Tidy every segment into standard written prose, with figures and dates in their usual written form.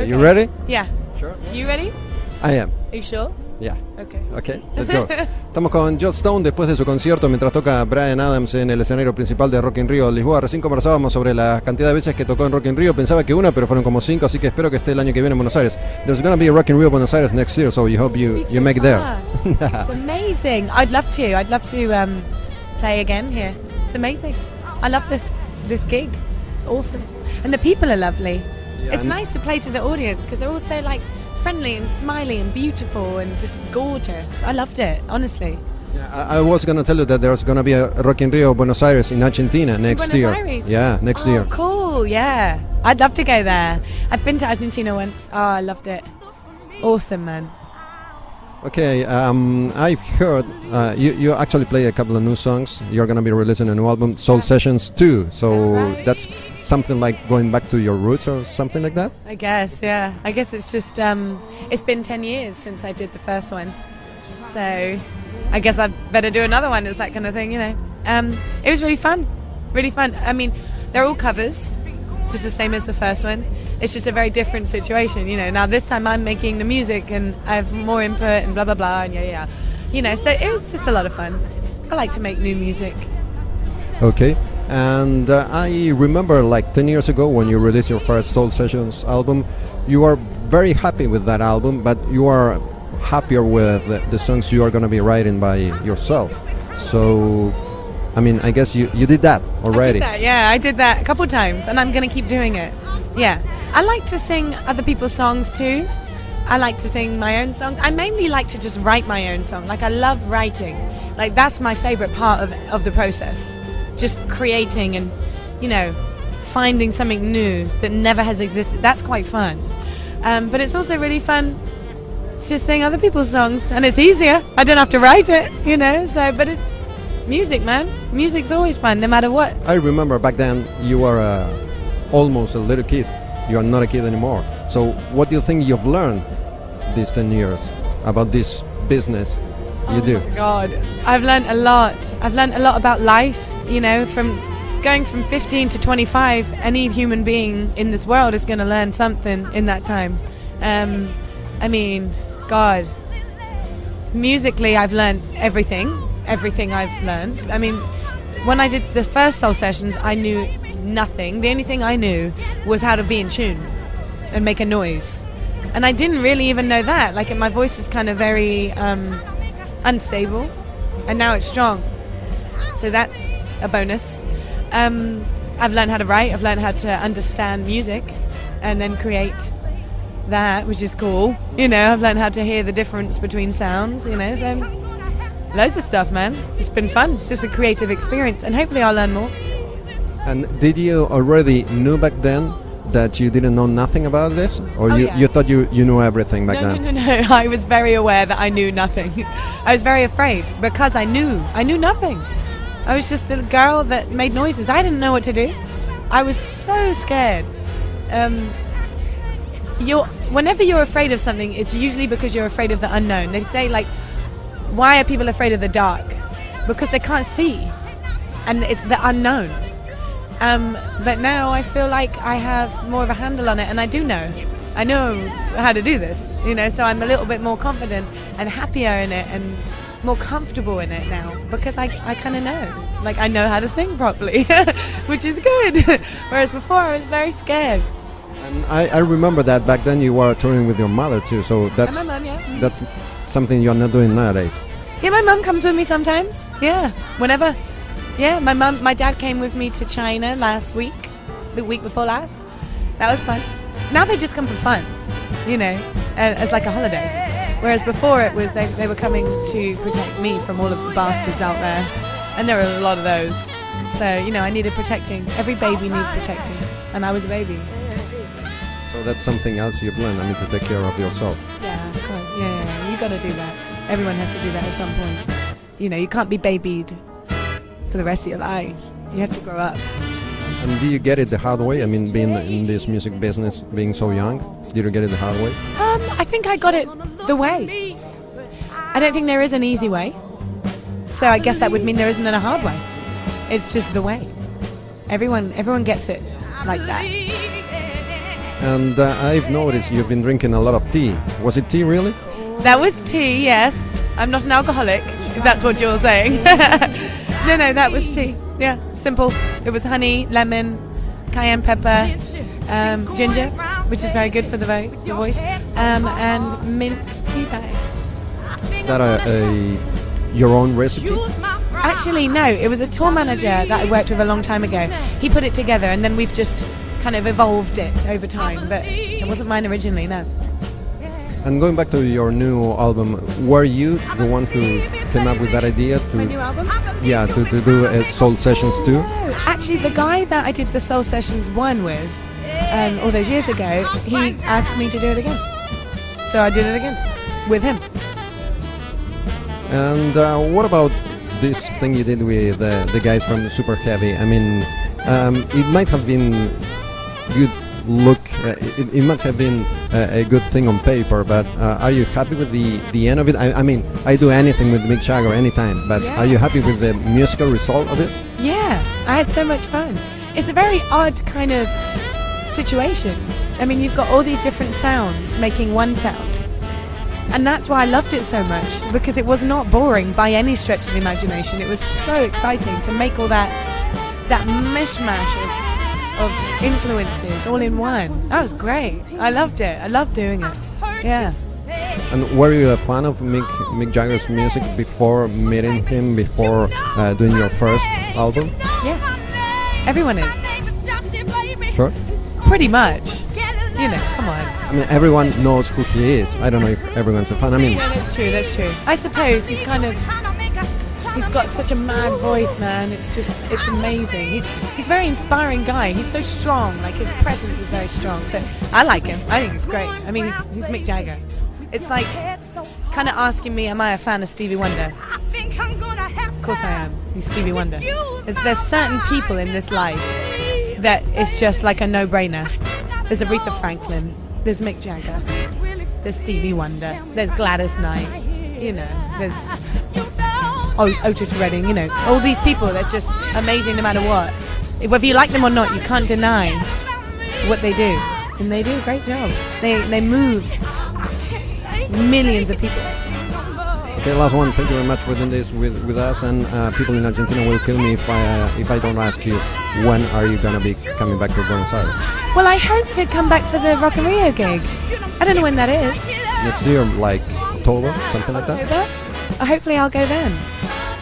Okay, you ready? Yeah. Sure. You ready? I am. Are you sure? Yeah. Okay, let's go. Estamos con Joss Stone después de su concierto mientras toca Bryan Adams en el escenario principal de Rock in Rio Lisboa. Recién conversábamos sobre la cantidad de veces que tocó en Rock in Rio. Pensaba que una, pero fueron como 5, así que espero que esté el año que viene en Buenos Aires. There's gonna be a Rock in Rio Buenos Aires next year, so we hope you make it there. It's amazing. I'd love to play again here. It's amazing. I love this gig. It's awesome. And the people are lovely. Yeah, it's nice to play to the audience because they're all so like friendly and smiley and beautiful and just gorgeous. I loved it, honestly. Yeah, I was going to tell you that there's going to be a Rock in Rio Buenos Aires in Argentina next year. Aires? Yeah, next year. Cool, yeah. I'd love to go there. I've been to Argentina once. Oh, I loved it. Awesome, man. Okay, I've heard you actually play a couple of new songs. You're going to be releasing a new album, Soul Sessions 2. So that's something like going back to your roots or something like that? I guess, yeah. I guess it's just, it's been 10 years since I did the first one. So I guess I'd better do another one. It's that kind of thing, you know. It was really fun. Really fun. I mean, they're all covers, just the same as the first one. It's just a very different situation, you know. Now this time I'm making the music and I have more input and blah, blah, blah, and yeah. You know, so it was just a lot of fun. I like to make new music. Okay. And I remember like 10 years ago when you released your first Soul Sessions album, you were very happy with that album, but you are happier with the songs you are going to be writing by yourself. So, I mean, I guess you did that already. I did that a couple times and I'm going to keep doing it. Yeah. I like to sing other people's songs too. I like to sing my own songs. I mainly like to just write my own song. Like I love writing. Like that's my favorite part of the process. Just creating and, you know, finding something new that never has existed. That's quite fun. But it's also really fun to sing other people's songs and it's easier. I don't have to write it, you know, but it's music, man. Music's always fun, no matter what. I remember back then you were almost a little kid. You are not a kid anymore. So what do you think you've learned these 10 years about this business you do? Oh my God, I've learned a lot. I've learned a lot about life, you know, from going from 15 to 25, any human being in this world is going to learn something in that time. I mean, God, musically I've learned everything I've learned. I mean, when I did the first Soul Sessions, I knew nothing. The only thing I knew was how to be in tune and make a noise. And I didn't really even know that. Like my voice was kind of very unstable and now it's strong. So that's a bonus. I've learned how to write, I've learned how to understand music and then create that, which is cool. You know, I've learned how to hear the difference between sounds, you know, so loads of stuff, man. It's been fun. It's just a creative experience and hopefully I'll learn more. And did you already know back then that you didn't know nothing about this? Or you thought you knew everything back then? No. I was very aware that I knew nothing. I was very afraid because I knew nothing. I was just a girl that made noises. I didn't know what to do. I was so scared. Whenever you're afraid of something, it's usually because you're afraid of the unknown. They say like, why are people afraid of the dark? Because they can't see. And it's the unknown. But now I feel like I have more of a handle on it and I know how to do this, you know, so I'm a little bit more confident and happier in it and more comfortable in it now because I kind of know, like I know how to sing properly, which is good. Whereas before I was very scared. And I remember that back then you were touring with your mother too, so that's that's something you're not doing nowadays. Yeah, my mum comes with me sometimes. Yeah, whenever. Yeah, my dad came with me to China last week, the week before last. That was fun. Now they just come for fun, you know, as like a holiday. Whereas before it was they were coming to protect me from all of the bastards out there. And there are a lot of those. So, you know, I needed protecting. Every baby needs protecting. And I was a baby. So that's something else you've learned, I mean, to take care of yourself. Yeah, of course. Yeah, you got to do that. Everyone has to do that at some point. You know, you can't be babied for the rest of your life. You have to grow up. And do you get it the hard way? I mean, being in this music business, being so young, did you get it the hard way? I think I got it the way. I don't think there is an easy way. So I guess that would mean there isn't a hard way. It's just the way. Everyone gets it like that. And I've noticed you've been drinking a lot of tea. Was it tea, really? That was tea, yes. I'm not an alcoholic, if that's what you're saying. No, that was tea. Yeah, simple. It was honey, lemon, cayenne pepper, ginger, which is very good for the voice, and mint tea bags. Is that your own recipe? Actually, no. It was a tour manager that I worked with a long time ago. He put it together, and then we've just kind of evolved it over time. But it wasn't mine originally, no. And going back to your new album, were you the one who came up with that idea to? My new album? Yeah, to do Soul Sessions too. Actually, the guy that I did the Soul Sessions 1 with all those years ago, he asked me to do it again. So I did it again with him. And what about this thing you did with the guys from Super Heavy? I mean, it might have been good look. It might have been a good thing on paper, but are you happy with the end of it? I mean, I do anything with Mick Jagger anytime, but Yeah. are you happy with the musical result of it? Yeah, I had so much fun. It's a very odd kind of situation. I mean, you've got all these different sounds making one sound. And that's why I loved it so much, because it was not boring by any stretch of the imagination. It was so exciting to make all that mishmash of influences all in one. That was great. I loved it. I loved doing it. Yeah. And were you a fan of Mick Jagger's music before meeting him, before doing your first album? Yeah. Everyone is. Sure. Pretty much. You know, come on. I mean, everyone knows who he is. I don't know if everyone's a fan. I mean, Yeah, that's true, that's true. I suppose he's got such a mad voice, man. It's amazing. He's a very inspiring guy. He's so strong, like his presence is very strong. So I like him. I think he's great. I mean, he's Mick Jagger. It's like kind of asking me, am I a fan of Stevie Wonder? Of course I am. He's Stevie Wonder. There's certain people in this life that it's just like a no-brainer. There's Aretha Franklin, there's Mick Jagger, there's Stevie Wonder, there's Gladys Knight, you know, there's Otis Redding, you know, all these people, they're just amazing no matter what. Whether you like them or not, you can't deny what they do. And they do a great job. They move millions of people. okay, last one. Thank you very much for doing this with us. And people in Argentina will kill me if I don't ask you, when are you gonna be coming back to Buenos Aires? Well, I hope to come back for the Rock in Rio gig. I don't know when that is. Next year, like October, something like that. October? Hopefully I'll go then.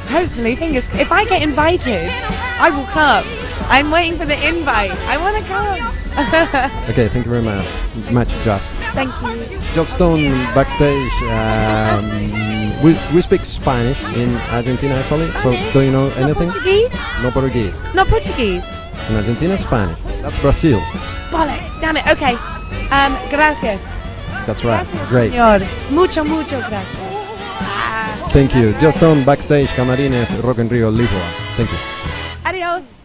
Hopefully, fingers. If I get invited, I will come. I'm waiting for the invite. I want to come. Okay, thank you very much, Just. Thank you. Just Stone backstage. We speak Spanish in Argentina actually. So do you know anything? Not Portuguese? No Portuguese. Not Portuguese. In Argentina, Spanish. That's Brazil. Bollocks. Damn it. Okay. Gracias. That's right. Gracias, Great. señor. Mucho gracias. Thank you. Just Stone backstage, Camarines, Rock in Rio, Lisboa. Thank you. Adios.